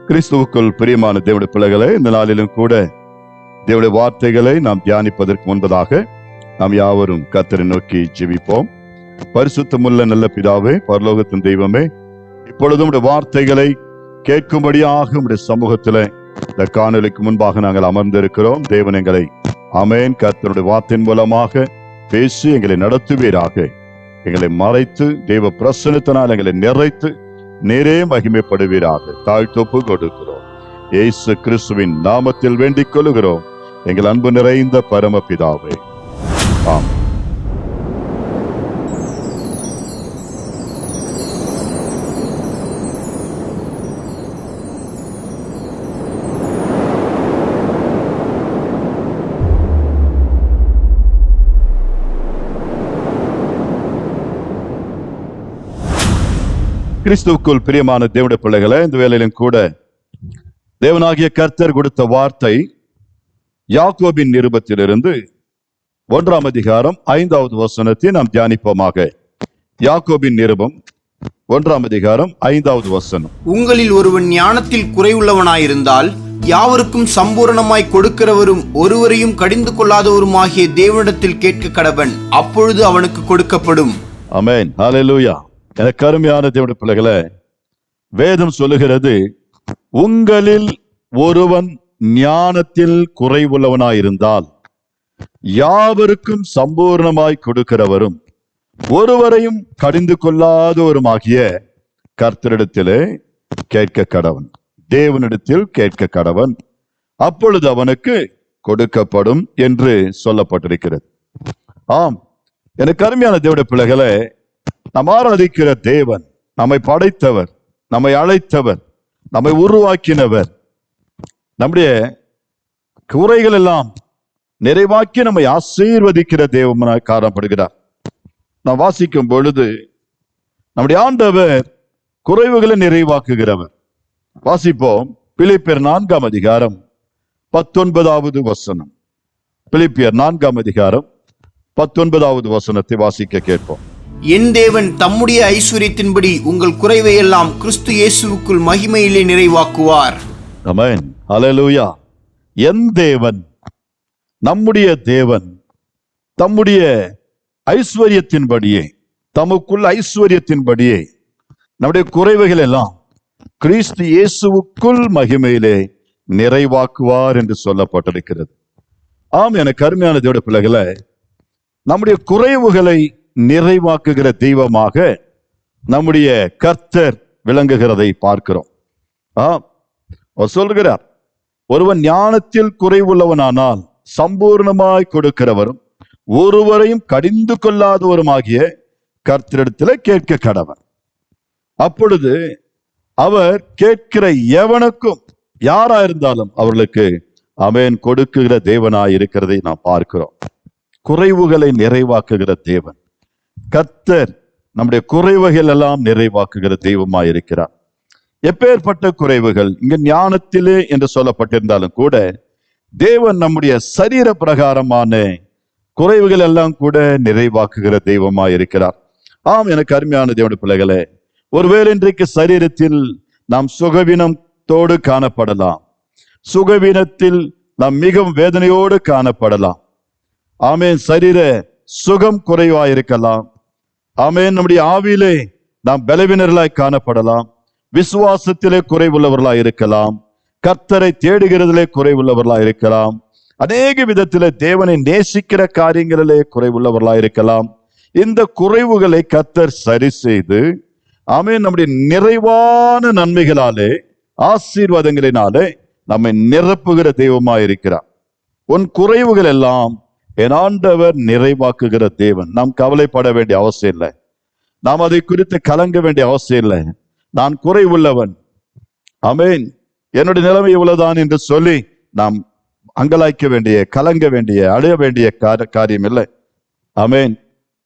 கிறிஸ்துவுக்குள் பிரியமான தேவனுடைய பிள்ளைகளே, இந்த நாளிலும் கூட தேவனுடைய வார்த்தைகளை நாம் தியானிப்பதற்கு முன்பதாக நாம் யாவரும் கர்த்தரை நோக்கி ஜெபிப்போம். பரிசுத்தமுள்ள நல்ல பிதாவே, பரலோகத்தின் தெய்வமே, இப்பொழுதும் உடைய வார்த்தைகளை கேட்கும்படியாக உடைய சமூகத்திலே இந்த காணொலிக்கு முன்பாக நாங்கள் அமர்ந்திருக்கிறோம். தேவன் எங்களை ஆமென் கர்த்தருடைய வார்த்தையின் மூலமாக பேசி எங்களை நடத்துவீராக. எங்களை மறைத்து தேவ பிரசன்னத்தினால் எங்களை நிறைத்து நேரே மகிமைப்படுவீராக. தாழ்த்தொப்பு கொடுக்கிறோம். இயேசு கிறிஸ்துவின் நாமத்தில் வேண்டிக் கொள்கிறோம் எங்கள் அன்பு நிறைந்த பரமபிதாவே, ஆம். கிறிஸ்துவுக்குள் பிரியமான தேவனுடைய பிள்ளைகளை, இந்த வேளையிலும் கூட தேவனாகிய கர்த்தர் கொடுத்த வார்த்தை யாக்கோபின் நிருபத்திலிருந்து 1ஆம் அதிகாரம் 5வது வசனத்தை நாம் தியானிப்போமாக. யாக்கோபின் நிருபம் 1ஆம் அதிகாரம் 5வது வசனம். உங்களில் ஒருவன் ஞானத்தில் குறைவுள்ளவனாயிருந்தால் யாவருக்கும் சம்பூரணமாய் கொடுக்கிறவரும் ஒருவரையும் கடிந்து கொள்ளாதவருமாகிய தேவனிடத்தில் கேட்க கடவன், அப்பொழுது அவனுக்கு கொடுக்கப்படும். ஆமென், ஹல்லேலூயா. எனக்கு அருமையான தேவனுடைய பிள்ளைகளே, வேதம் சொல்லுகிறது, உங்களில் ஒருவன் ஞானத்தில் குறைவுள்ளவனாயிருந்தால் யாவருக்கும் சம்பூர்ணமாய் கொடுக்கிறவரும் ஒருவரையும் கடிந்து கொள்ளாதவருமாகிய கர்த்தரிடத்திலே கேட்க கடவன், தேவனிடத்தில் கேட்க கடவன், அப்பொழுது அவனுக்கு கொடுக்கப்படும் என்று சொல்லப்பட்டிருக்கிறது. ஆம், எனக்கு அருமையான தேவனுடைய பிள்ளைகளே, நாம் ஆராதிக்கிற தேவன், நம்மை படைத்தவர், நம்மை அழைத்தவர், நம்மை உருவாக்கினவர், நம்முடைய குறைகள் எல்லாம் நிறைவாக்கி நம்மை ஆசீர்வதிக்கிற தேவனாய் காணப்படுகிறார். நாம் வாசிக்கும் பொழுது நம்முடைய ஆண்டவர் குறைவுகளை நிறைவாக்குகிறவர். வாசிப்போம். பிலிப்பியர் 4ஆம் அதிகாரம் 19வது வசனம். பிலிப்பியர் 4ஆம் அதிகாரம் 19வது வசனத்தை வாசிக்க கேட்போம். என் தேவன் தம்முடைய ஐஸ்வரியத்தின்படி உங்கள் குறைவை எல்லாம் கிறிஸ்து இயேசுவுக்குள் மகிமையிலே நிறைவாக்குவார். ஆமென், ஹல்லேலூயா. என் தேவன், நம்முடைய தேவன் தம்முடைய ஐஸ்வரியத்தின்படியே, தமக்குள் ஐஸ்வரியத்தின்படியே நம்முடைய குறைவுகள் எல்லாம் கிறிஸ்து இயேசுவுக்குள் மகிமையிலே நிறைவாக்குவார் என்று சொல்லப்பட்டிருக்கிறது. ஆம், எனக்கு அருமையான தேவனுடைய பிள்ளைகளே, நம்முடைய குறைவுகளை நிறைவாக்குகிற தெய்வமாக நம்முடைய கர்த்தர் விளங்குகிறதை பார்க்கிறோம். அவர் சொல்கிறார், ஒருவன் ஞானத்தில் குறைவுள்ளவனானால் சம்பூர்ணமாய் கொடுக்கிறவரும் ஒருவரையும் கடிந்து கொள்ளாதவருமாகிய கர்த்தரிடத்தில் கேட்க கடவன், அப்பொழுது அவர் கேட்கிற எவனுக்கும் யாராயிருந்தாலும் அவர்களுக்கு ஆமென் கொடுக்குகிற தேவனாய் இருக்கிறதை நாம் பார்க்கிறோம். குறைவுகளை நிறைவாக்குகிற தேவன் கர்த்தர் நம்முடைய குறைவுகள் எல்லாம் நிறைவாக்குகிற தெய்வமாய் இருக்கிறார். எப்பேற்பட்ட குறைவுகள் இங்க ஞானத்திலே என்று சொல்லப்பட்டிருந்தாலும் கூட தேவன் நம்முடைய சரீர பிரகாரமான குறைவுகள் எல்லாம் கூட நிறைவாக்குகிற தெய்வமாய் இருக்கிறார். ஆம், எனக்கு அருமையான தேவனுடைய பிள்ளைகளே, ஒருவேளை இன்றைக்கு சரீரத்தில் நாம் சுகவீனத்தோடு காணப்படலாம், சுகவீனத்தில் நாம் மிகவும் வேதனையோடு காணப்படலாம். ஆமென், சரீர சுகம் குறைவாயிருக்கலாம். ஆமென், நம்முடைய ஆவியிலே நாம் பலவீனர்களாய் காணப்படலாம், விசுவாசத்திலே குறைவுள்ளவர்களாய் இருக்கலாம், கர்த்தரை தேடுகிறதிலே குறைவுள்ளவர்களாய் இருக்கலாம், அநேக விதத்திலே தேவனை நேசிக்கிற காரியங்களிலே குறைவுள்ளவர்களாய் இருக்கலாம். இந்த குறைவுகளை கர்த்தர் சரி செய்து ஆமென் நம்முடைய நிறைவான நன்மைகளாலே, ஆசீர்வாதங்களினாலே நம்மை நிரப்புகிற தெய்வமாய் இருக்கிறார். உன் குறைவுகள் எல்லாம் என் ஆண்டவர் நிறைவாக்குகிற தேவன். நாம் கவலைப்பட வேண்டிய அவசியம் இல்லை, நாம் அதை குறித்து கலங்க வேண்டிய அவசியம் இல்லை. நான் குறைவுள்ளவன், ஆமென், என்னுடைய நிலைமை இவ்வளவுதான் என்று சொல்லி நாம் அங்கலாய்க்க வேண்டிய, கலங்க வேண்டிய, அடைய வேண்டிய காரியம் இல்லை. ஆமென்.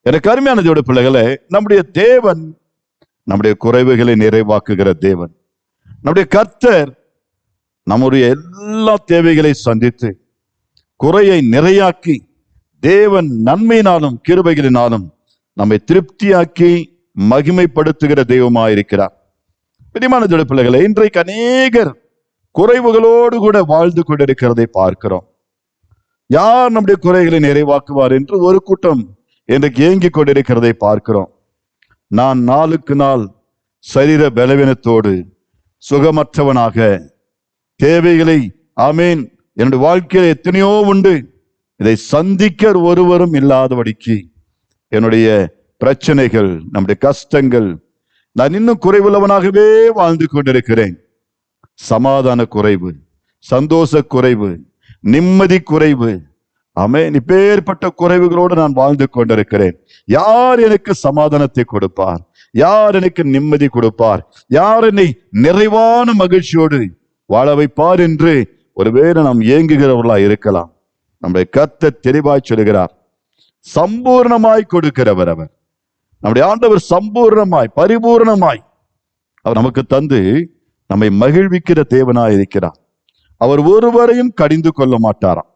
எனக்கு அருமையான தேவனுடைய பிள்ளைகளே, நம்முடைய தேவன் நம்முடைய குறைவுகளை நிறைவாக்குகிற தேவன். நம்முடைய கர்த்தர் நம்முடைய எல்லா தேவைகளை சந்தித்து குறையை நிறையாக்கி தேவன் நன்மையினாலும் கிருபைகளினாலும் நம்மை திருப்தியாக்கி மகிமைப்படுத்துகிற தெய்வமாயிருக்கிறார். பிரியமான பிள்ளைகளே, இன்றைக்கு அநேகர் குறைவுகளோடு கூட வாழ்ந்து கொண்டிருக்கிறதை பார்க்கிறோம். யார் நம்முடைய குறைகளை நிறைவாக்குவார் என்று ஒரு கூட்டம் இன்றைக்கு ஏங்கிக் கொண்டிருக்கிறதை பார்க்கிறோம். நான் நாளுக்கு நாள் சரீர பலவீனத்தோடு சுகமற்றவனாக தேவைகளை ஆமேன் என்னுடைய வாழ்க்கையில் எத்தனையோ உண்டு, இதை சந்திக்க ஒருவரும் இல்லாதபடிக்கு என்னுடைய பிரச்சனைகள், நம்முடைய கஷ்டங்கள், நான் இன்னும் குறைவுள்ளவனாகவே வாழ்ந்து கொண்டிருக்கிறேன். சமாதான குறைவு, சந்தோஷ குறைவு, நிம்மதி குறைவு, ஆமென், இப்பேற்பட்ட குறைவுகளோடு நான் வாழ்ந்து கொண்டிருக்கிறேன். யார் எனக்கு சமாதானத்தை கொடுப்பார்? யார் எனக்கு நிம்மதி கொடுப்பார்? யார் என்னை நிறைவான மகிழ்ச்சியோடு வாழ வைப்பார் என்று ஒருவேளை நாம் ஏங்குகிறவர்களா இருக்கலாம். நம்முடைய கர்த்தர் தெளிவாய் சொல்கிறார், சம்பூர்ணமாய் கொடுக்கிறவர் அவர். நம்முடைய ஆண்டவர் சம்பூர்ணமாய் பரிபூர்ணமாய் அவர் நமக்கு தந்து நம்மை மகிழ்விக்கிற தேவனாய் இருக்கிறார். அவர் ஒருவரையும் கடிந்து கொள்ள மாட்டாராம்.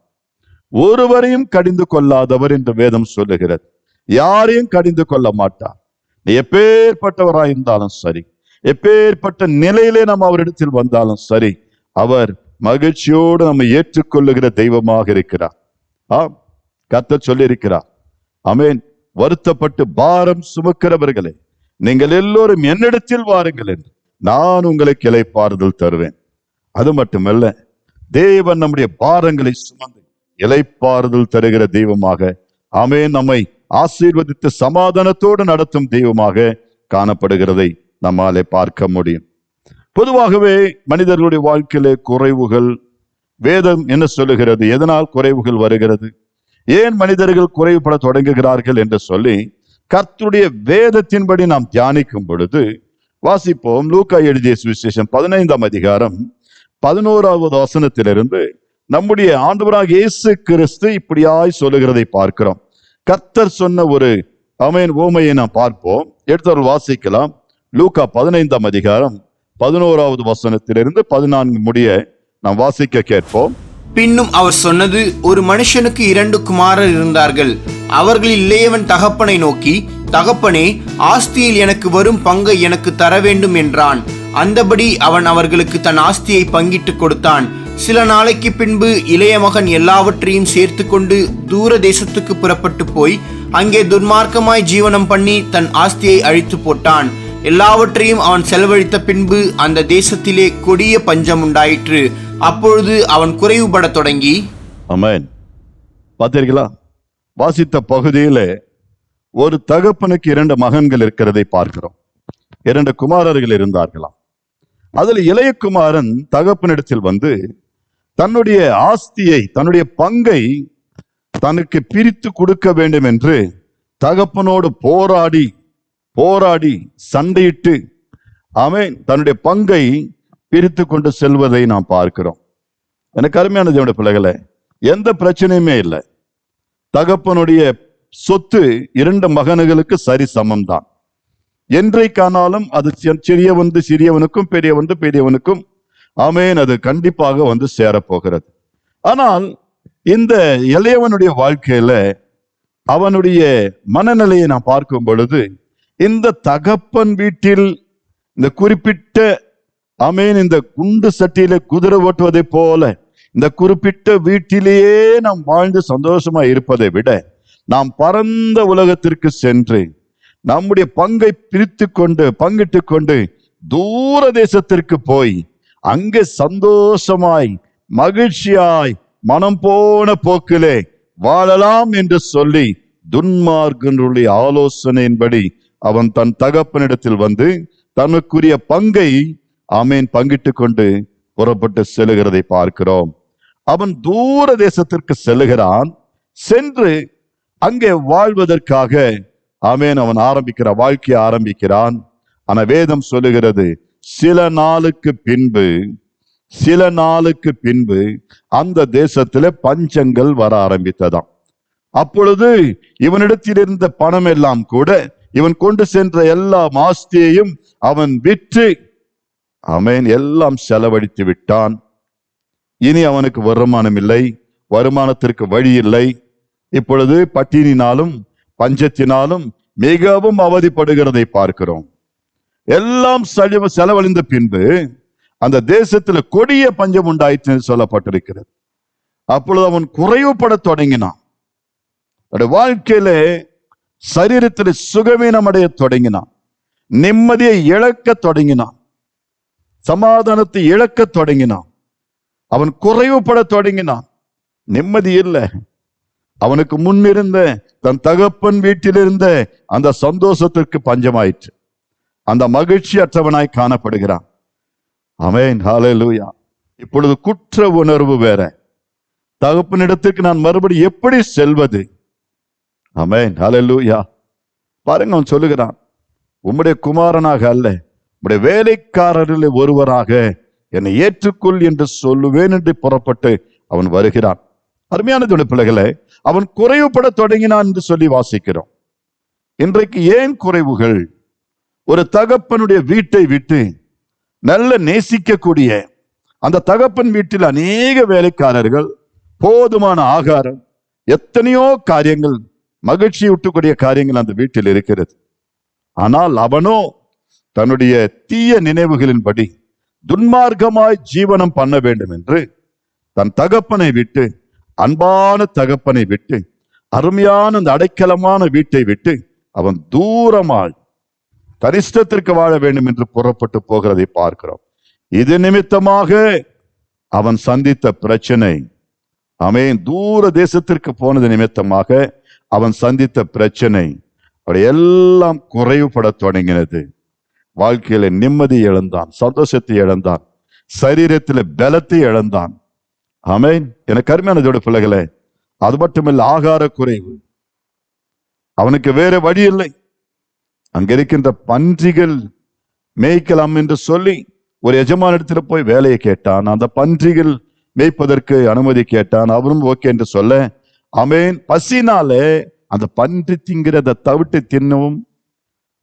ஒருவரையும் கடிந்து கொள்ளாதவர் என்று வேதம் சொல்லுகிறது. யாரையும் கடிந்து கொள்ள மாட்டார். நீ எப்பேற்பட்டவராய் இருந்தாலும் சரி, எப்பேற்பட்ட நிலையிலே நாம் அவரிடத்தில் வந்தாலும் சரி, அவர் மகிழ்ச்சியோடு நம்மை ஏற்றுக்கொள்ளுகிற தெய்வமாக இருக்கிறார். கர்த்தர் சொல்லி இருக்கிறார், ஆமென், வருத்தப்பட்டு பாரம் சுமக்கிறவர்களே நீங்கள் எல்லோரும் என்னிடத்தில் வாருங்கள் என்று நான் உங்களுக்கு இளைப்பாறுதல் தருவேன். அது மட்டுமல்ல, தேவன் நம்முடைய பாரங்களை சுமந்து இளைப்பாறுதல் தருகிற தெய்வமாக, ஆமென், நம்மை ஆசீர்வதித்து சமாதானத்தோடு நடத்தும் தெய்வமாக காணப்படுகிறதை நம்மாலே பார்க்க முடியும். பொதுவாகவே மனிதர்களுடைய வாழ்க்கையிலே குறைவுகள், வேதம் என்ன சொல்லுகிறது? எதனால் குறைவுகள் வருகிறது? ஏன் மனிதர்கள் குறைவுபட தொடங்குகிறார்கள் என்று சொல்லி கர்த்தருடைய வேதத்தின்படி நாம் தியானிக்கும் பொழுது வாசிப்போம். லூக்கா எழுதிய சுவிசேஷம் 15ஆம் அதிகாரம் 11வது வசனத்திலிருந்து நம்முடைய ஆண்டவராகிய இயேசு கிறிஸ்து இப்படியாய் சொல்லுகிறதை பார்க்கிறோம். கர்த்தர் சொன்ன ஒரு ஓமையை நாம் பார்ப்போம். எடுத்தவர்கள் வாசிக்கலாம். லூக்கா 15ஆம் அதிகாரம் 11வது வசனத்திலிருந்து 14 முடிய நாம் வாசிக்க கேட்போம். பின்னும் அவர் சொன்னது, ஒரு மனுஷனுக்கு 2 குமாரர் இருந்தார்கள். அவர்களில் இளையவன் தகப்பனை நோக்கி, தகப்பனே, ஆஸ்தியில் எனக்கு வரும் பங்கை எனக்கு தர வேண்டும் என்றான். அந்தபடி அவன் அவர்களுக்கு தன் ஆஸ்தியை பங்கிட்டு கொடுத்தான். சில நாளைக்கு பின்பு இளைய மகன் எல்லாவற்றையும் சேர்த்து கொண்டு தூர தேசத்துக்கு புறப்பட்டு போய் அங்கே துன்மார்க்கமாய் ஜீவனம் பண்ணி தன் ஆஸ்தியை அழித்து போட்டான். எல்லாவற்றையும் அவன் செலவழித்த பின்பு அந்த தேசத்திலே கொடிய பஞ்சம் உண்டாயிற்று. அப்பொழுது அவன் குறைவுபட தொடங்கி, ஆமென், பார்த்தீர்களா? வாசித்த பகுதியில ஒரு தகப்பனுக்கு 2 மகன்கள் இருக்கிறதை பார்க்கிறோம். 2 குமாரர்கள் இருந்தார்களாம். அதுல இளைய குமாரன் தகப்பனிடத்தில் வந்து தன்னுடைய ஆஸ்தியை, தன்னுடைய பங்கை தனக்கு பிரித்து கொடுக்க வேண்டும் என்று தகப்பனோடு போராடி சண்டையிட்டு ஆமென் தன்னுடைய பங்கை பிரித்து கொண்டு செல்வதை நாம் பார்க்கிறோம். எனக்கு அருமையான தேவனுடைய பிள்ளைகளே, எந்த பிரச்சனையுமே இல்லை. தகப்பனுடைய சொத்து 2 மகன்களுக்கு சரி சமம்தான். என்றைக்கானாலும் அது சிறியவனுக்கும் பெரியவனுக்கும் ஆமென் அது கண்டிப்பாக வந்து சேரப்போகிறது. ஆனால் இந்த இளையவனுடைய வாழ்க்கையில அவனுடைய மனநிலையை நான் பார்க்கும் பொழுது, இந்த தகப்பன் வீட்டில் இந்த குறிப்பிட்ட ஆமென் இந்த குண்டு சட்டியில குதிரை ஓட்டுவதை போல இந்த குறிப்பிட்ட வீட்டிலேயே நாம் வாழ்ந்து சந்தோஷமா இருப்பதை விட, நாம் பரந்த உலகத்திற்கு சென்று நம்முடைய பங்கை பங்கிட்டு கொண்டு தூர தேசத்திற்கு போய் அங்கே சந்தோஷமாய் மகிழ்ச்சியாய் மனம் போன போக்கிலே வாழலாம் என்று சொல்லி துன்மார்க்கனுடைய ஆலோசனையின்படி அவன் தன் தகப்பனிடத்தில் வந்து தனக்குரிய பங்கை ஆமென் பங்கிட்டு கொண்டு புறப்பட்டு செல்லுகிறதை பார்க்கிறோம். அவன் தூர தேசத்திற்கு செல்லுகிறான். சென்று அங்கே வாழ்வதற்காக ஆமென் அவன் வாழ்க்கையை ஆரம்பிக்கிறான். ஆனா வேதம் சொல்லுகிறது, சில நாளுக்கு பின்பு அந்த தேசத்திலே பஞ்சங்கள் வர ஆரம்பித்ததாம். அப்பொழுது இவனிடத்தில் இருந்த பணம் எல்லாம் கூட, இவன் கொண்டு சென்ற எல்லா ஆஸ்தியையும் அவன் விற்று ஆமென் எல்லாம் செலவழித்து விட்டான். இனி அவனுக்கு வருமானம் இல்லை, வருமானத்திற்கு வழி இல்லை. இப்பொழுது பட்டினினாலும் பஞ்சத்தினாலும் மிகவும் அவதிப்படுகிறதை பார்க்கிறோம். எல்லாம் செலவழிந்த பின்பு அந்த தேசத்துல கொடிய பஞ்சம் உண்டாயிற்று சொல்லப்பட்டிருக்கிறது. அப்பொழுது அவன் குறைவுபட தொடங்கினான். வாழ்க்கையில சரீரத்தில் சுகவீனம் அடைய தொடங்கினான். நிம்மதியை இழக்க தொடங்கினான். சமாதானத்தை இழக்க தொடங்கினான். அவன் குறைவுபட தொடங்கினான். நிம்மதி இல்லை. அவனுக்கு முன்னிருந்த தன் தகப்பன் வீட்டிலிருந்த அந்த சந்தோஷத்திற்கு பஞ்சமாயிற்று. அந்த மகிழ்ச்சி அற்றவனாய் காணப்படுகிறான். ஆமென், ஹல்லேலூயா. இப்பொழுது குற்ற உணர்வு வேற. தகப்பனிடத்திற்கு நான் மறுபடி எப்படி செல்வது? ஆமென், ஹல்லேலூயா. பாருங்க, அவன் சொல்லுகிறான், உம்முடைய குமாரனாக அல்ல, உம்முடைய வேலைக்காரரில் ஒருவராக என்னை ஏற்றுக்கொள் என்று சொல்லுவேன் என்று புறப்பட்டு அவன் வருகிறான். அருமையான தேவனுடைய பிள்ளைகளே, அவன் குறைவுபட தொடங்கினான் என்று சொல்லி வாசிக்கிறோம். இன்றைக்கு ஏன் குறைவுகள்? ஒரு தகப்பனுடைய வீட்டை விட்டு நல்ல நேசிக்கக்கூடிய அந்த தகப்பன் வீட்டில் அநேக வேலைக்காரர்கள், போதுமான ஆகாரம், எத்தனையோ காரியங்கள், மகிழ்ச்சி ஊட்டக்கூடிய காரியங்கள் அந்த வீட்டில் இருக்கிறது. ஆனால் அவனோ தன்னுடைய தீய நினைவுகளின்படி துன்மார்க்கமாய் ஜீவனம் பண்ண வேண்டும் என்று தன் தகப்பனை விட்டு, அன்பான தகப்பனை விட்டு, அருமையான அந்த அடைக்கலமான வீட்டை விட்டு அவன் தூரமாய் தரிஷ்டத்திற்கு வாழ வேண்டும் என்று புறப்பட்டு போகிறதை பார்க்கிறோம். இது நிமித்தமாக அவன் சந்தித்த பிரச்சனை, அவன் தூர தேசத்திற்கு போனது நிமித்தமாக அவன் சந்தித்த பிரச்சனை, அவருடைய எல்லாம் குறைவுபட தொடங்கினது. வாழ்க்கையில நிம்மதி இழந்தான், சந்தோஷத்தை இழந்தான், சரீரத்தில் பலத்தை இழந்தான். ஆமென். எனக்கு அருமையானதோட பிள்ளைகளே, அது மட்டுமில்ல, ஆகார குறைவு. அவனுக்கு வேற வழி இல்லை. அங்க இருக்கின்ற பன்றிகள் மேய்க்கலாம் என்று சொல்லி ஒரு எஜமான இடத்துல போய் வேலையை கேட்டான். அந்த பன்றிகள் மேய்ப்பதற்கு அனுமதி கேட்டான். அவரும் ஓகே என்று சொல்ல, ஆமென், பசினாலே அந்த பன்றி திங்கிறத தவிட்டு தின்னவும்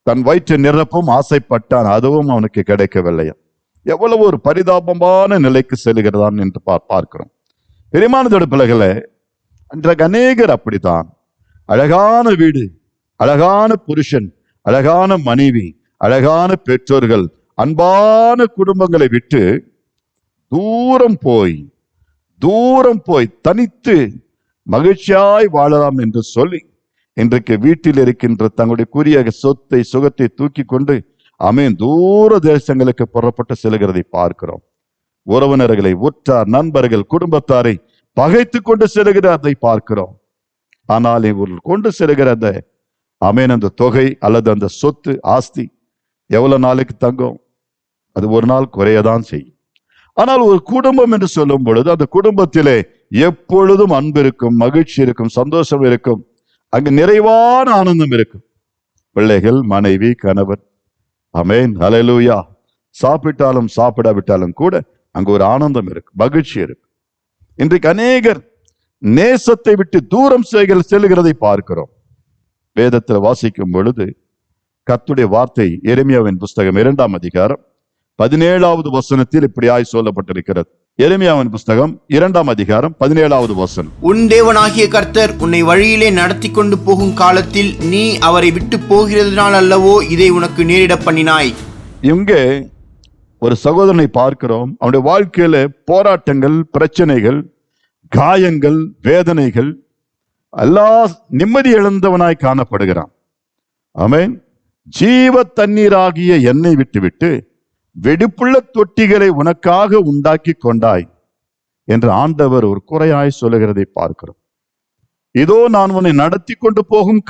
தன் வயிற்று நிரப்பும் ஆசைப்பட்டான். அதுவும் அவனுக்கு கிடைக்கவில்லையா. எவ்வளவு ஒரு பரிதாபமான நிலைக்கு செல்கிறதான் என்று பார்க்கிறோம். பிரியமானதோட பிள்ளைகளே, அன்றைக்கு அநேகர் அப்படித்தான். அழகான வீடு, அழகான புருஷன், அழகான மனைவி, அழகான பெற்றோர்கள், அன்பான குடும்பங்களை விட்டு தூரம் போய் தனித்து மகிழ்ச்சியாய் வாழலாம் என்று சொல்லி இன்றைக்கு வீட்டில் இருக்கின்ற தங்களுடைய கூறிய சொத்தை சுகத்தை தூக்கி கொண்டு ஆமென் தூர தேசங்களுக்கு புறப்பட்டு செல்கிறதை பார்க்கிறோம். உறவினர்களை, உற்றார், நண்பர்கள், குடும்பத்தாரை பகைத்து கொண்டு செல்கிறதை பார்க்கிறோம். ஆனால் இவர்கள் கொண்டு செல்கிறத ஆமென் அந்த தொகை அல்லது அந்த சொத்து ஆஸ்தி எவ்வளவு நாளைக்கு தங்கும்? அது ஒரு நாள் குறையதான் செய்யும். ஆனால் ஒரு குடும்பம் என்று சொல்லும் பொழுது அந்த குடும்பத்திலே எப்பொழுதும் அன்பு இருக்கும், மகிழ்ச்சி இருக்கும், சந்தோஷம் இருக்கும், அங்கு நிறைவான ஆனந்தம் இருக்கும். பிள்ளைகள், மனைவி, கணவர், ஆமென், ஹல்லேலூயா. சாப்பிட்டாலும் சாப்பிடாவிட்டாலும் கூட அங்கு ஒரு ஆனந்தம் இருக்கு, மகிழ்ச்சி இருக்கு. இன்றைக்கு அநேகர் நேசத்தை விட்டு தூரம் செல்கிறதை பார்க்கிறோம். வேதத்தில் வாசிக்கும் பொழுது கர்த்தருடைய வார்த்தை எரேமியாவின் புஸ்தகம் 2ஆம் அதிகாரம் 17வது வசனத்தில் இப்படியாய் சொல்லப்பட்டிருக்கிறது. எரேமியாவின் புஸ்தகம் 2ஆம் அதிகாரம் 17வது வசனம். உன் தேவனாகிய கர்த்தர் உன்னை வழியிலே நடத்தி கொண்டு போகும் காலத்தில் நீ அவரை விட்டு போகிறதுனால் அல்லவோ இதை உனக்கு நேரிட பண்ணினாய். இங்கே ஒரு சகோதரனை பார்க்கிறோம். அவனுடைய வாழ்க்கையில போராட்டங்கள், பிரச்சனைகள், காயங்கள், வேதனைகள், எல்லா நிம்மதி இழந்தவனாய் காணப்படுகிறான். ஆமென். ஜீவ தண்ணீராகிய எண்ணெய் விட்டுவிட்டு வெடிப்புள்ள தொட்டிகளை உனக்காக உண்டாக்கி கொண்டாய் என்று ஆண்டவர் ஒரு குறையாய் சொல்லுகிறதை பார்க்கிறோம். இதோ நான் உன்னை நடத்தி கொண்டு போகும்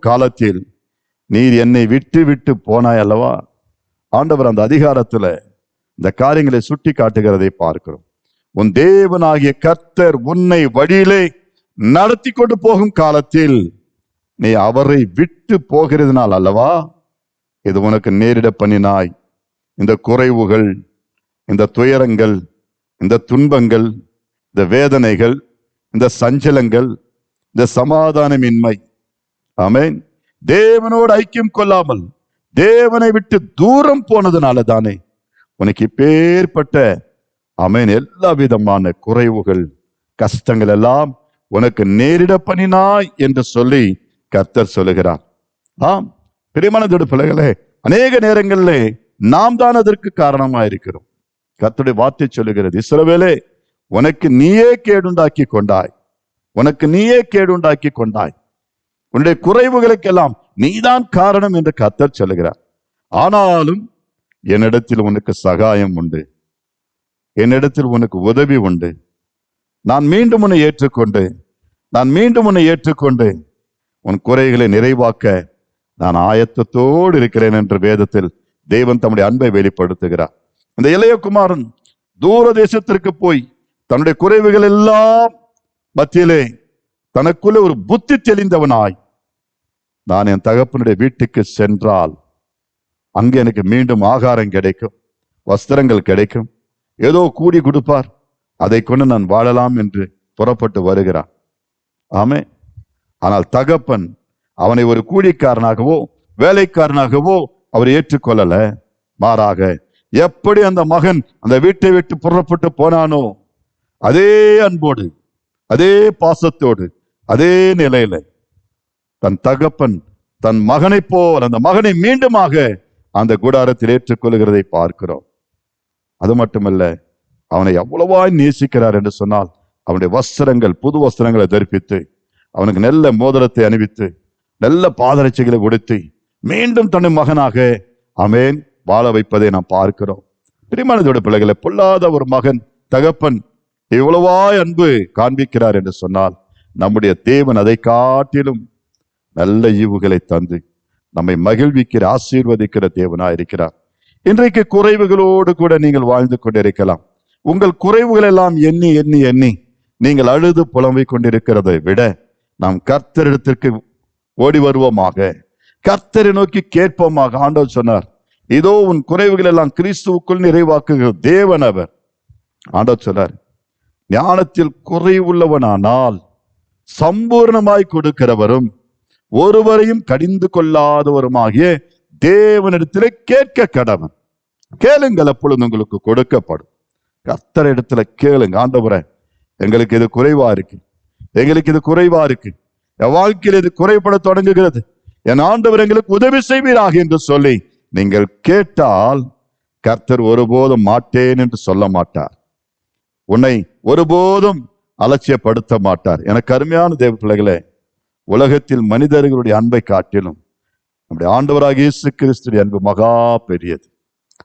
காலத்தில் நீர் என்னை விட்டு விட்டு போனாய் அல்லவா. ஆண்டவர் அந்த அதிகாரத்துல இந்த காரியங்களை சுட்டி காட்டுகிறதை பார்க்கிறோம். உன் தேவனாகிய கர்த்தர் உன்னை வழியிலே நடத்தி கொண்டு போகும் காலத்தில் நீ அவரை விட்டு போகிறதுனால் அல்லவா இது உனக்கு நேரிட பண்ணினாய். இந்த குறைவுகள், இந்த துயரங்கள், இந்த துன்பங்கள், இந்த வேதனைகள், இந்த சஞ்சலங்கள், இந்த சமாதானமின்மை, ஆமென், தேவனோடு ஐக்கியம் கொள்ளாமல் தேவனை விட்டு தூரம் போனதுனால தானே உனக்கு இப்பேற்பட்ட ஆமென் எல்லா விதமான குறைவுகள், கஷ்டங்கள் எல்லாம் உனக்கு நேரிட பண்ணினாய் என்று சொல்லி கர்த்தர் சொல்லுகிறார். ஆம், பிரியமான பிள்ளைகளே, அநேக நேரங்களிலே நாம் தான் அதற்கு காரணமா இருக்கிறோம். கர்த்தருடைய வார்த்தை சொல்லுகிறது, இஸ்ரவேலே, உனக்கு நீயே கேடுண்டாக்கி கொண்டாய், உனக்கு நீயே கேடுண்டாக்கி கொண்டாய், உன்னுடைய குறைவுகளுக்கெல்லாம் நீதான் காரணம் என்று கர்த்தர் சொல்லுகிறார். ஆனாலும் என்னிடத்தில் உனக்கு சகாயம் உண்டு, என்னிடத்தில் உனக்கு உதவி உண்டு. நான் மீண்டும் உன்னை ஏற்றுக்கொண்டு உன் குறைகளை நிறைவாக்க நான் ஆயத்தத்தோடு இருக்கிறேன் என்று வேதத்தில் தேவன் தம்முடைய அன்பை வெளிப்படுத்துகிறார். இந்த இளையகுமாரன் தூர தேசத்திற்கு போய் தன்னுடைய குறைவுகள் எல்லாம் மத்தியிலே தனக்குள்ளே ஒரு புத்தி தெளிந்தவனாய், நான் என் தகப்பனுடைய வீட்டுக்கு சென்றால் அங்கே எனக்கு மீண்டும் ஆகாரம் கிடைக்கும், வஸ்திரங்கள் கிடைக்கும், ஏதோ கூடி கொடுப்பார், அதை கொண்டு நான் வாழலாம் என்று புறப்பட்டு வருகிறான். ஆமே. ஆனால் தகப்பன் அவனை ஒரு கூலிக்காரனாகவோ வேலைக்காரனாகவோ அவர் ஏற்றுக்கொள்ளல. மாறாக எப்படி அந்த மகன் அந்த வீட்டை விட்டு புறப்பட்டு போனானோ அதே அன்போடு, அதே பாசத்தோடு, அதே நிலையில தன் தகப்பன் தன் மகனை போல் அந்த மகனை மீண்டுமாக அந்த கூடாரத்தில் ஏற்றுக்கொள்கிறதை பார்க்கிறோம். அது மட்டுமல்ல, அவனை எவ்வளவாய் நேசிக்கிறார் என்று சொன்னால், அவனுடைய வஸ்திரங்கள், புது வஸ்திரங்களை தரிப்பித்து, அவனுக்கு நல்ல மோதிரத்தை அணிவித்து, நல்ல பாதரட்சைகளை கொடுத்து, மீண்டும் தன்னை மகனாக ஆமென் வாழ வைப்பதை நாம் பார்க்கிறோம். பிரியமானதோட பிள்ளைகளை, பொல்லாத ஒரு மகன் தகப்பன் எவ்வளவாய் அன்பு காண்பிக்கிறார் என்று சொன்னால், நம்முடைய தேவன் அதை காட்டிலும் நல்ல ஈவுகளை தந்து நம்மை மகிழ்விக்கிற, ஆசீர்வதிக்கிற தேவனா இருக்கிறார். இன்றைக்கு குறைவுகளோடு கூட நீங்கள் வாழ்ந்து கொண்டிருக்கலாம். உங்கள் குறைவுகள் எல்லாம் எண்ணி எண்ணி எண்ணி நீங்கள் அழுது புலம்பிக் கொண்டிருக்கிறதை விட நாம் கர்த்தரிடத்திற்கு ஓடி வருவோமாக, கர்த்தரை நோக்கி கேட்போமாக. ஆண்டவர் சொன்னார், இதோ உன் குறைவுகள் எல்லாம் கிறிஸ்துவுக்குள் நிறைவாக்குகிற தேவன் அவர். ஆண்டவர் சொன்னார், ஞானத்தில் குறைவுள்ளவனானால் சம்பூர்ணமாய் கொடுக்கிறவரும் ஒருவரையும் கடிந்து கொள்ளாதவருமாகிய தேவனிடத்திலே கேட்க கடவன். கேளுங்கள், அப்பொழுது உங்களுக்கு கொடுக்கப்படும். கர்த்தர் இடத்துல கேளுங்க, ஆண்டவரே எங்களுக்கு இது குறைவா இருக்கு, எங்களுக்கு இது குறைவா இருக்கு, என் வாழ்க்கையில் இது குறைபட தொடங்குகிறது, என் ஆண்டவர் எங்களுக்கு உதவி செய்வீராக என்று சொல்லி நீங்கள் கேட்டால் கர்த்தர் ஒருபோதும் மாட்டேன் என்று சொல்ல மாட்டார். உன்னை ஒருபோதும் அலட்சியப்படுத்த மாட்டார். எனக்கு அருமையான தேவ பிள்ளைகளே, உலகத்தில் மனிதர்களுடைய அன்பை காட்டிலும் நம்முடைய ஆண்டவராகிய இயேசு கிறிஸ்துவின் அன்பு மகா பெரியது.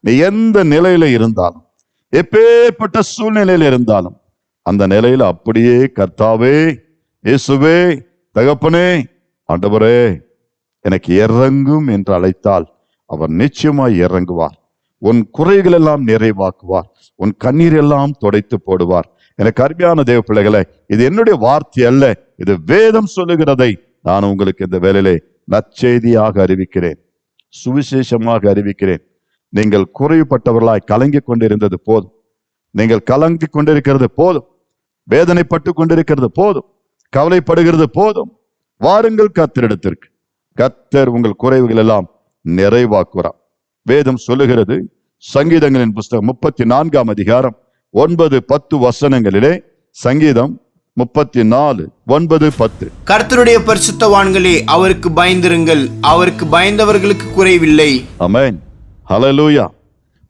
நீ எந்த நிலையில இருந்தாலும், எப்பேற்பட்ட சூழ்நிலையில இருந்தாலும், அந்த நிலையில அப்படியே கர்த்தாவே, இயேசுவே, தகப்பனே, ஆண்டவரே எனக்கு இறங்கும் என்று அழைத்தால் அவர் நிச்சயமாய் இறங்குவார். உன் குறைகள் எல்லாம் நிறைவாக்குவார், உன் கண்ணீர் எல்லாம் துடைத்து போடுவார். எனக்கு அருமையான தேவ பிள்ளைகளே, இது என்னுடைய வார்த்தை அல்ல, இது வேதம் சொல்லுகிறதை நான் உங்களுக்கு இந்த வேளையிலே நற்செய்தியாக அறிவிக்கிறேன், சுவிசேஷமாக அறிவிக்கிறேன். நீங்கள் குறைவுபட்டவர்களாய் கலங்கி கொண்டிருந்தது போதும், நீங்கள் கலங்கி கொண்டிருக்கிறது போதும், வேதனைப்பட்டு கொண்டிருக்கிறது போதும், கவலைப்படுகிறது போதும். வாருங்கள் கர்த்தரிடத்திற்கு. கர்த்தர் உங்கள் குறைவுகள் எல்லாம் நிறைவாக்குறார். வேதம் சொல்லுகிறது, சங்கீதங்களின் புஸ்தகம் 34ஆம் அதிகாரம் 9-10 வசனங்களிலே, சங்கீதம் 34, 9, 10. கர்த்தருடைய பரிசுத்தவான்களே, அவருக்கு பயந்திருங்கள், அவருக்கு பயந்தவர்களுக்கு குறைவில்லை. ஆமென், ஹல்லேலூயா.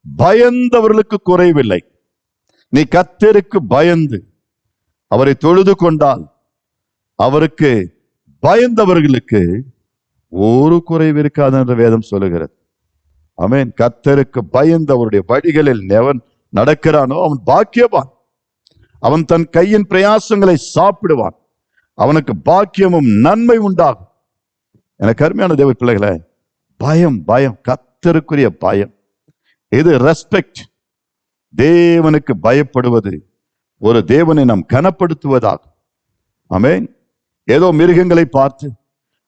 பயந்தவர்களுக்கு குறைவில்லை. நீ கர்த்தருக்கு பயந்து அவரை தொழுது கொண்டால் அவருக்கு பயந்தவர்களுக்கு ஒரு குறைவு இருக்காது என்று வேதம் சொல்லுகிறது. ஆமென். கர்த்தருக்கு பயந்து அவருடைய வழிகளில் எவன் நடக்கிறானோ அவன் பாக்கியவான். அவன் தன் கையின் பிரயாசங்களை சாப்பிடுவான், அவனுக்கு பாக்கியமும் நன்மை உண்டாகும். எனக்கு அருமையான தேவ பிள்ளைகளே, பயம், கர்த்தருக்குரிய பயம், இது ரெஸ்பெக்ட். தேவனுக்கு பயப்படுவது ஒரு தேவனை நாம் கனப்படுத்துவதாகும். ஆமென். ஏதோ மிருகங்களை பார்த்து,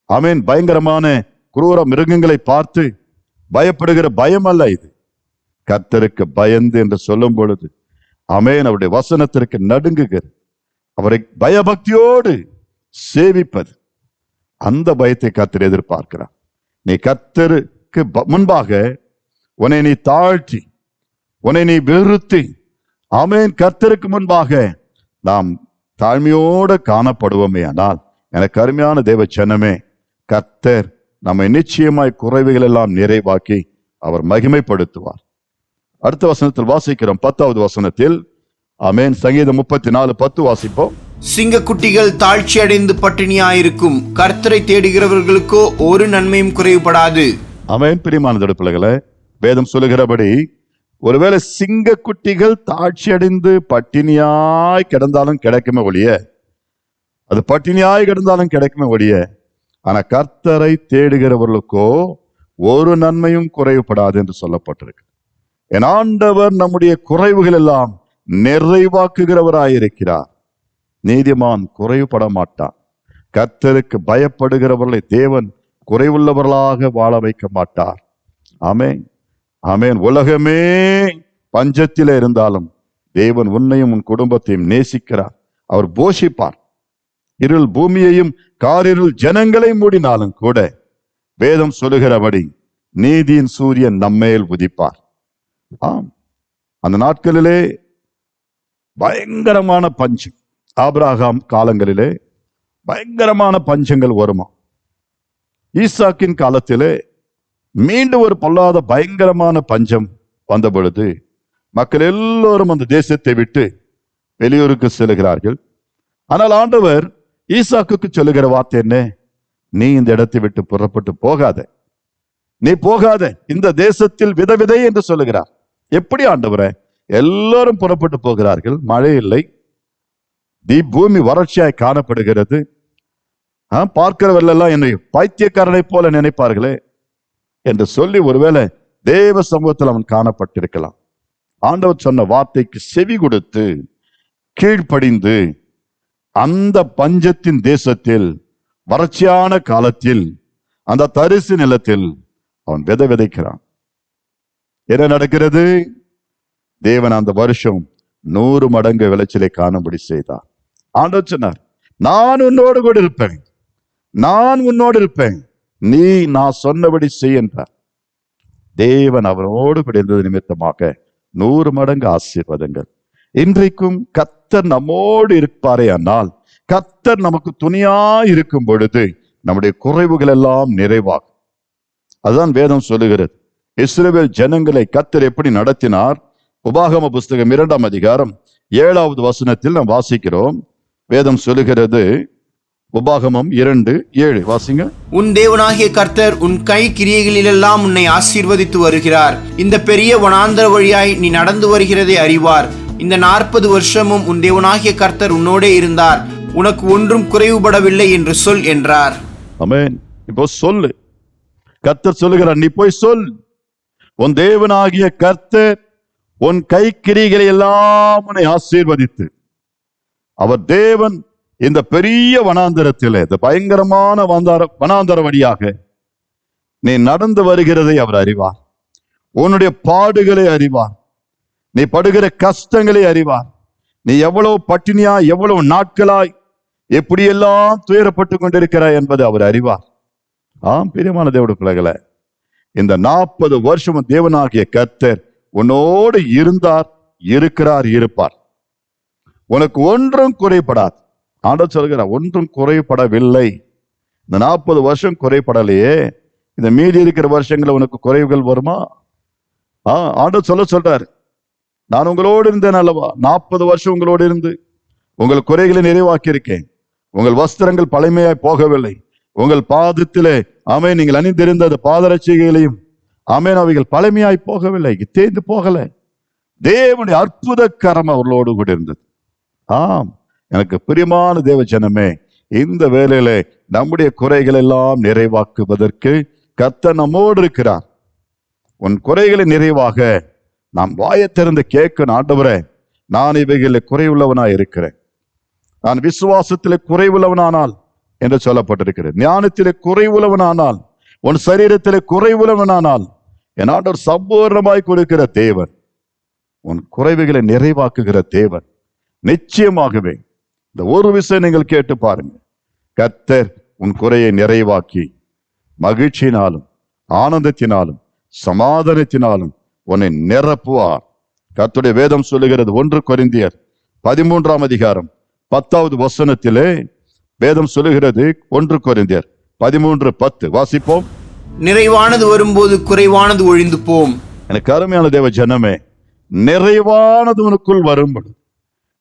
ஆமென், பயங்கரமான குரூர மிருகங்களை பார்த்து பயப்படுகிற பயம் அல்ல இது. கர்த்தருக்கு பயந்து என்று சொல்லும் பொழுது, ஆமென், அவருடைய வசனத்திற்கு நடுங்குகிறது, அவரை பயபக்தியோடு சேவிப்பது, அந்த பயத்தை கர்த்தர் எதிர்பார்க்கிறார். நீ கர்த்தருக்கு முன்பாக உன்னை நீ தாழ்த்தி, உன்னை நீ வெறுத்தி, ஆமென், கர்த்தருக்கு முன்பாக நாம் தாழ்மையோடு காணப்படுவோமே. ஆனால் எனக்கு அருமையான தேவ ஜனமே, கர்த்தர் நம்மை நிச்சயமாய் குறைவுகள் எல்லாம் நிறைவாக்கி அவர் மகிமைப்படுத்துவார். அடுத்த வசனத்தில் வாசிக்கிறோம், 10வது வசனத்தில். ஆமென். சங்கீதம் 34:10 வாசிப்போம். சிங்கக்குட்டிகள் தாழ்ச்சி அடைந்து பட்டினியாயிருக்கும், கர்த்தரை தேடுகிறவர்களுக்கோ ஒரு நன்மையும் குறைவுபடாது. ஆமென். பிரியமான பிள்ளைகளே, வேதம் சொல்லுகிறபடி ஒருவேளை சிங்கக்குட்டிகள் தாழ்ச்சி அடைந்து பட்டினியாய் கிடந்தாலும் கிடைக்குமே ஒழிய, அது பட்டினியாய் கிடந்தாலும் கிடைக்குமே ஒழிய, ஆனா கர்த்தரை தேடுகிறவர்களுக்கோ ஒரு நன்மையும் குறைவுபடாது என்று சொல்லப்பட்டிருக்கு. என் ஆண்டவர் நம்முடைய குறைவுகள் எல்லாம் நிறைவாக்குகிறவராயிருக்கிறார். நீதிமான் குறைவுபட மாட்டான். கர்த்தருக்கு பயப்படுகிறவர்களை தேவன் குறைவுள்ளவர்களாக வாழ வைக்க மாட்டார். ஆமென், ஆமென். உலகமே பஞ்சத்திலே இருந்தாலும் தேவன் உன்னையும் உன் குடும்பத்தையும் நேசிக்கிறார். அவர் போஷிப்பார். இருள் பூமியையும் காரிருள் ஜனங்களை மூடினாலும் கூட வேதம் சொல்லுகிறபடி நீதியின் சூரியன் நம்மேல் உதிப்பார். ஆம், அந்த நாட்களிலே பயங்கரமான பஞ்சம், ஆபிரகாம் காலங்களிலே பயங்கரமான பஞ்சங்கள் வருமா. ஈசாக்கின் காலத்திலே மீண்டும் ஒரு பொல்லாத பயங்கரமான பஞ்சம் வந்த பொழுது மக்கள் எல்லோரும் அந்த தேசத்தை விட்டு வெளியூருக்கு செல்கிறார்கள். ஆனால் ஆண்டவர் ஈசாக்குக்கு சொல்லுகிற வார்த்தை என்ன? நீ இந்த இடத்தை விட்டு புறப்பட்டு போகாத, நீ போகாத, இந்த தேசத்தில் விதை என்று சொல்லுகிறார். எப்படி ஆண்டவரே? எல்லாரும் புறப்பட்டு போகிறார்கள், மழை இல்லை, பூமி வறட்சியாய் காணப்படுகிறது. பார்க்கிறவர்கள் எல்லாம் என்னை பைத்தியக்காரனை போல நினைப்பார்களே என்று சொல்லி ஒருவேளை தேவ சமூகத்தில் அவன் காணப்பட்டிருக்கலாம். ஆண்டவர் சொன்ன வார்த்தைக்கு செவி கொடுத்து கீழ்ப்படிந்து அந்த பஞ்சத்தின் தேசத்தில் வறட்சியான காலத்தில் அந்த தரிசு நிலத்தில் அவன் விதைக்கிறான். என்ன நடக்கிறது? தேவன் அந்த வருஷம் 100 மடங்கு விளைச்சலை காணும்படி செய்தார். ஆண்டவர் சொன்னார், நான் உன்னோடு கூட இருப்பேன், நான் உன்னோடு இருப்பேன், நீ நான் சொன்னபடி செய் என்றார். தேவன் அவனோடு கூட இருந்தது நிமித்தமாக 100 மடங்கு ஆசீர்வாதங்கள். இன்றைக்கும் கர்த்தர் நம்மோடு இருப்பாரே, ஆனால் கர்த்தர் நமக்கு துணையா இருக்கும் பொழுது நம்முடைய குறைவுகள் எல்லாம் நிறைவாகும். அதுதான் வேதம் சொல்லுகிறது. இஸ்ரவேல் ஜனங்களை கர்த்தர் எப்படி நடத்தினார்? உபாகம புஸ்தகம் 2ஆம் அதிகாரம் 7வது வசனத்தில் நாம் வாசிக்கிறோம். வேதம் சொல்லுகிறது, உபாகமம் 2:7 வாசிங்க. உன் தேவனாகிய கர்த்தர் உன் கை கிரியைகளிலெல்லாம் உன்னை ஆசீர்வதித்து வருகிறார். இந்த பெரிய வனாந்தர வழியாய் நீ நடந்து வருகிறதை அறிவார். இந்த 40 வருஷமும் உன் தேவனாகிய கர்த்தர் உன்னோடே இருந்தார், உனக்கு ஒன்றும் குறைவுபடவில்லை என்று சொல் என்றார். ஆமென். இப்போ சொல்லு, கர்த்தர் சொல்லுகிறார், நீ போய் சொல், உன் தேவனாகிய கர்த்தர் உன் கை கிரியைகளை எல்லாம் உன்னை ஆசீர்வதித்து, அவர் தேவன் இந்த பெரிய வனாந்தரத்திலே, இந்த பயங்கரமான வனாந்தர வழியாக நீ நடந்து வருகிறதை அவர் அறிவார். உன்னுடைய பாடுகளை அறிவார், நீ படுகிற கஷ்டங்களை அறிவார். நீ எவ்வளவு பட்டினியா, எவ்வளவு நாட்களாய் எப்படியெல்லாம் துயரப்பட்டு கொண்டிருக்கிறாய் என்பதை அவர் அறிவார். பிரியமான தேவனுடைய பிள்ளைகளே, இந்த 40 வருஷம் தேவனாகிய கர்த்தர் உன்னோடு இருந்தார், இருக்கிறார், இருப்பார். உனக்கு ஒன்றும் குறைபடாது. ஆண்டவர் சொல்கிறார், ஒன்றும் குறைபடவில்லை. இந்த 40 வருஷம் குறைபடலையே, இந்த மீதி இருக்கிற வருஷங்களை உனக்கு குறைவுகள் வருமா? ஆண்டவர் சொல்றாரு, நான் உங்களோடு இருந்தேன் அல்லவா? 40 வருஷம் உங்களோடு இருந்து உங்கள் குறைகளை நிறைவாக்கி இருக்கேன். உங்கள் வஸ்திரங்கள் பழமையாய் போகவில்லை. உங்கள் பாதத்திலே ஆமென் நீங்கள் அணிந்திருந்த அந்த பாதரட்சிகளையும் ஆமென் அவைகள் பழமையாய் போகவில்லை, தேய்ந்து போகல. தேவனுடைய அற்புத கரம் அவர்களோடு கூட இருந்தது. எனக்கு பிரியமான தேவ ஜனமே, இந்த வேளையிலே நம்முடைய குறைகள் எல்லாம் நிறைவாக்குவதற்கு கர்த்தர் நம்மோடு இருக்கிறார். உன் குறைகளை நிறைவாக நாம் வாயத்திறந்து கேட்கணும். ஆண்டவரே, நான் இவைகளில் குறைவுள்ளவனாய் இருக்கிறேன், நான் விசுவாசத்திலே குறைவுள்ளவனானால் என்று சொல்லப்பட்டிருக்கிறது. ஞானத்திலே குறைவுள்ளவனானால், உன் சரீரத்திலே குறைவுள்ளவனானால் என் ஆண்டவர் சம்பூர்ணமாய் கொடுக்கிற தேவன், உன் குறைவுகளை நிறைவாக்குகிற தேவன். நிச்சயமாகவே இந்த ஒரு விஷயம் நீங்கள் கேட்டு பாருங்க, கர்த்தர் உன் குறையை நிறைவாக்கி மகிழ்ச்சியினாலும் ஆனந்தத்தினாலும் சமாதானத்தினாலும் உன்னை நிரப்புவார். கர்த்தருடைய வேதம் சொல்லுகிறது, 1 கொரிந்தியர் 13ஆம் அதிகாரம் 10வது வசனத்திலே வேதம் சொல்லுகிறது, 1 கொரிந்தியர் 13:10 வாசிப்போம். நிறைவானது வரும்போது குறைவானது ஒழிந்து போம். எனக்கு அருமையான தேவ ஜனமே, நிறைவானது உனக்குள் வரும் பொழுது,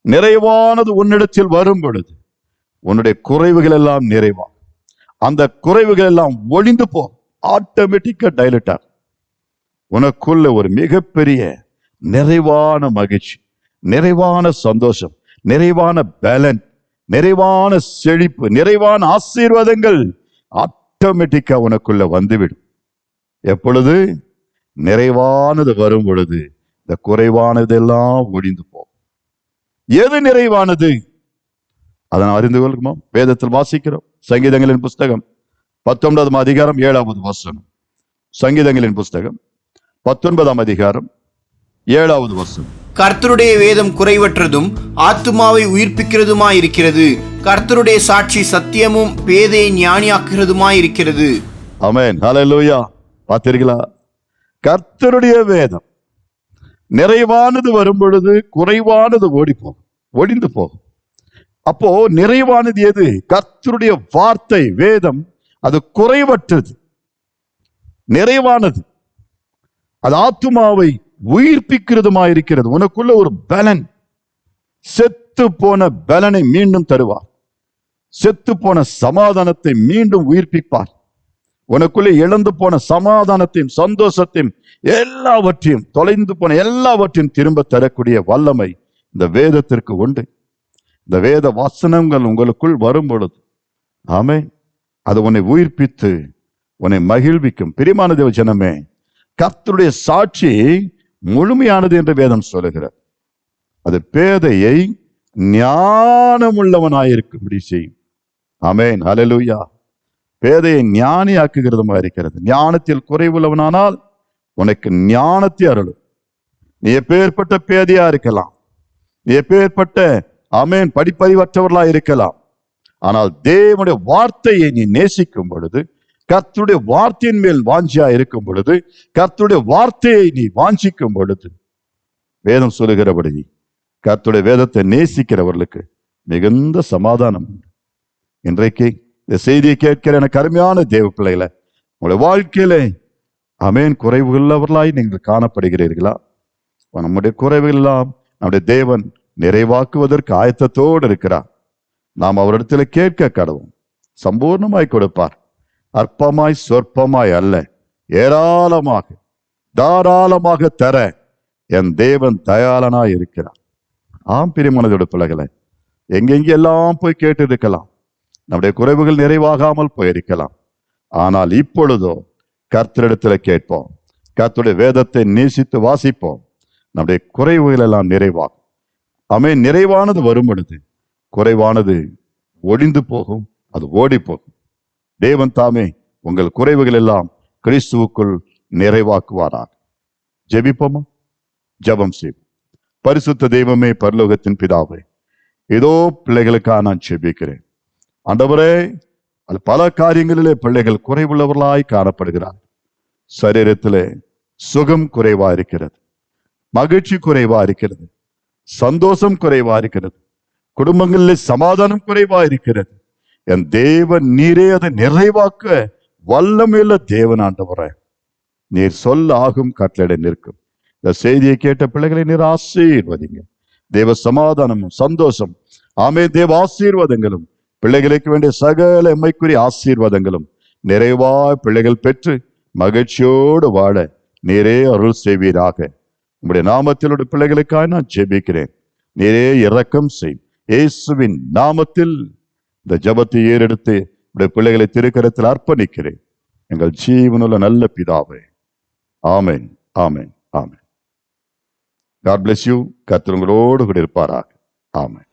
நிறைவானது உன்னிடத்தில் வரும் பொழுது, உன்னுடைய குறைவுகள் எல்லாம் நிறைவா, அந்த குறைவுகள் எல்லாம் ஒழிந்து போ, ஆட்டோமேட்டிக்கா டைலட் ஆகும். உனக்குள்ள ஒரு மிகப்பெரிய நிறைவான மகிழ்ச்சி, நிறைவான சந்தோஷம், நிறைவான பலன், நிறைவான செழிப்பு, நிறைவான ஆசீர்வாதங்கள் ஆட்டோமேட்டிக்கா உனக்குள்ள வந்துவிடும். எப்பொழுது நிறைவானது வரும் பொழுது இந்த குறைவானதெல்லாம் ஒழிந்து போகும். எது நிறைவானது அதனை அறிந்து கொள்ளுமா? வேதத்தில் வாசிக்கிறோம். சங்கீதங்களின் புஸ்தகம் 19ஆம் அதிகாரம் 7வது வசனம். சங்கீதங்களின் புஸ்தகம் 19ஆம் அதிகாரம் 7வது வசனம். கர்த்தருடைய வேதம் குறைவற்றதும் ஆத்துமாவை உயிர்ப்பிக்கிறதுமாயிருக்கிறது. கர்த்தருடைய சாட்சி சத்தியமும் பேதையை ஞானியாக்குகிறதுமாயிருக்கிறது. ஆமென், ஹல்லேலூயா. பார்த்தீர்களா? கர்த்தருடைய வேதம் நிறைவானது வரும் பொழுது குறைவானது ஓடி போகும், ஒழிந்து போகும். அப்போ நிறைவானது எது? கர்த்தருடைய வார்த்தை, வேதம். அது குறைவற்றது, நிறைவானது. அது ஆத்துமாவை உயிர்ப்பிக்கிறதுமாயிருக்கிறது. உனக்குள்ள ஒரு பலன், செத்து போன பலனை மீண்டும் தருவார். செத்து போன சமாதானத்தை மீண்டும் உயிர்ப்பிப்பார். உனக்குள்ளே இழந்து போன சமாதானத்தையும் சந்தோஷத்தையும் எல்லாவற்றையும், தொலைந்து போன எல்லாவற்றையும் திரும்ப தரக்கூடிய வல்லமை இந்த வேதத்திற்கு உண்டு. இந்த வேத வசனங்கள் உங்களுக்குள் வரும் பொழுது, ஆமென், அது உன்னை உயிர்ப்பித்து உன்னை மகிழ்விக்கும். பிரியமான தேவ ஜனமே, கர்த்தருடைய சாட்சி முழுமையானது என்று வேதம் சொல்லுகிறார். அது பேதையை ஞானமுள்ளவனாயிருக்கும்படி செய்யும். ஆமென், ஹல்லேலூயா. பேதையை ஞானி ஆக்குகிறதுமா இருக்கிறது. ஞானத்தில் குறைவுள்ளவனானால் உனக்கு ஞானத்தை அருளும். நீ எப்பேற்பட்ட பேதையா இருக்கலாம், நீ எப்பேற்பட்ட ஆமென் படிப்பறிவற்றவர்களா இருக்கலாம். ஆனால் தேவனுடைய வார்த்தையை நீ நேசிக்கும் பொழுது, கர்த்தருடைய வார்த்தையின் மேல் வாஞ்சியா இருக்கும் பொழுது, கர்த்தருடைய வார்த்தையை நீ வாஞ்சிக்கும் பொழுது, வேதம் சொல்லுகிறபடி கர்த்தருடைய வேதத்தை நேசிக்கிறவர்களுக்கு மிகுந்த சமாதானம் உண்டு. இன்றைக்கு இந்த செய்தியை கேட்கிற எனக்கு அருமையான தேவ பிள்ளைகளை, உங்களுடைய வாழ்க்கையிலே ஆமென் குறைவுள்ளவர்களாய் நீங்கள் காணப்படுகிறீர்களா? நம்முடைய குறைவுகள் எல்லாம் நம்முடைய தேவன் நிறைவாக்குவதற்கு ஆயத்தத்தோடு இருக்கிறார். நாம் அவரிடத்துல கேட்க கடவும், சம்பூர்ணமாய் கொடுப்பார். அற்பமாய் சொற்பமாய் அல்ல, ஏராளமாக தாராளமாக தர என் தேவன் தயாளனாய் இருக்கிறார். ஆம் பிரியமானதோட பிள்ளைகளை, எங்கெங்கெல்லாம் போய் கேட்டு இருக்கலாம், நம்முடைய குறைவுகள் நிறைவாகாமல் போயிருக்கலாம். ஆனால் இப்பொழுதோ கர்த்தரிடத்துல கேட்போம், கர்த்தருடைய வேதத்தை நேசித்து வாசிப்போம், நம்முடைய குறைவுகள் எல்லாம் நிறைவாகும். ஆமென். நிறைவானது வரும் பொழுது குறைவானது ஒழிந்து போகும், அது ஓடி போகும். தேவன் தாமே உங்கள் குறைவுகள் எல்லாம் கிறிஸ்துவுக்குள் நிறைவாக்குவாராக. ஜெபிப்போமா? ஜெபம் செய்வோம். பரிசுத்த தெய்வமே, பரலோகத்தின் பிதாவே, ஏதோ பிள்ளைகளுக்காக நான் ஜெபிக்கிறேன். ஆண்டவரே, அது பல காரியங்களிலே பிள்ளைகள் குறைவுள்ளவர்களாய் காணப்படுகிறார். சரீரத்திலே சுகம் குறைவா இருக்கிறது, மகிழ்ச்சி குறைவா இருக்கிறது, சந்தோஷம் குறைவா இருக்கிறது, குடும்பங்களிலே சமாதானம் குறைவா இருக்கிறது. என் தேவன் நீரே அதை நிறைவாக்க வல்லமையுள்ள தேவன். ஆண்டவரே, நீர் சொல்ல ஆகும் கட்டளை நிற்கும். இந்த செய்தியை கேட்ட பிள்ளைகளை நீர் ஆசீர்வதிங்க. தேவ சமாதானமும் சந்தோஷம், ஆமென், தேவ ஆசீர்வாதங்களும், பிள்ளைகளுக்கு வேண்டிய சகல எம்மைக்குரிய ஆசீர்வாதங்களும் நிறைவாய் பிள்ளைகள் பெற்று மகிழ்ச்சியோடு வாழ நீரே அருள் செய்வீராக. உங்களுடைய நாமத்திலுடைய பிள்ளைகளுக்காக நான் ஜெபிக்கிறேன். நீரே இரக்கம் செய். இயேசுவின் நாமத்தில் இந்த ஜெபத்தை ஏறெடுத்து உடைய பிள்ளைகளை திருக்கரத்தில் அர்ப்பணிக்கிறேன். எங்கள் ஜீவனுள்ள நல்ல பிதாவே, ஆமென், ஆமென், ஆமென். God bless you. கர்த்தர் உங்களோடு கூட இருப்பாராக. ஆமென்.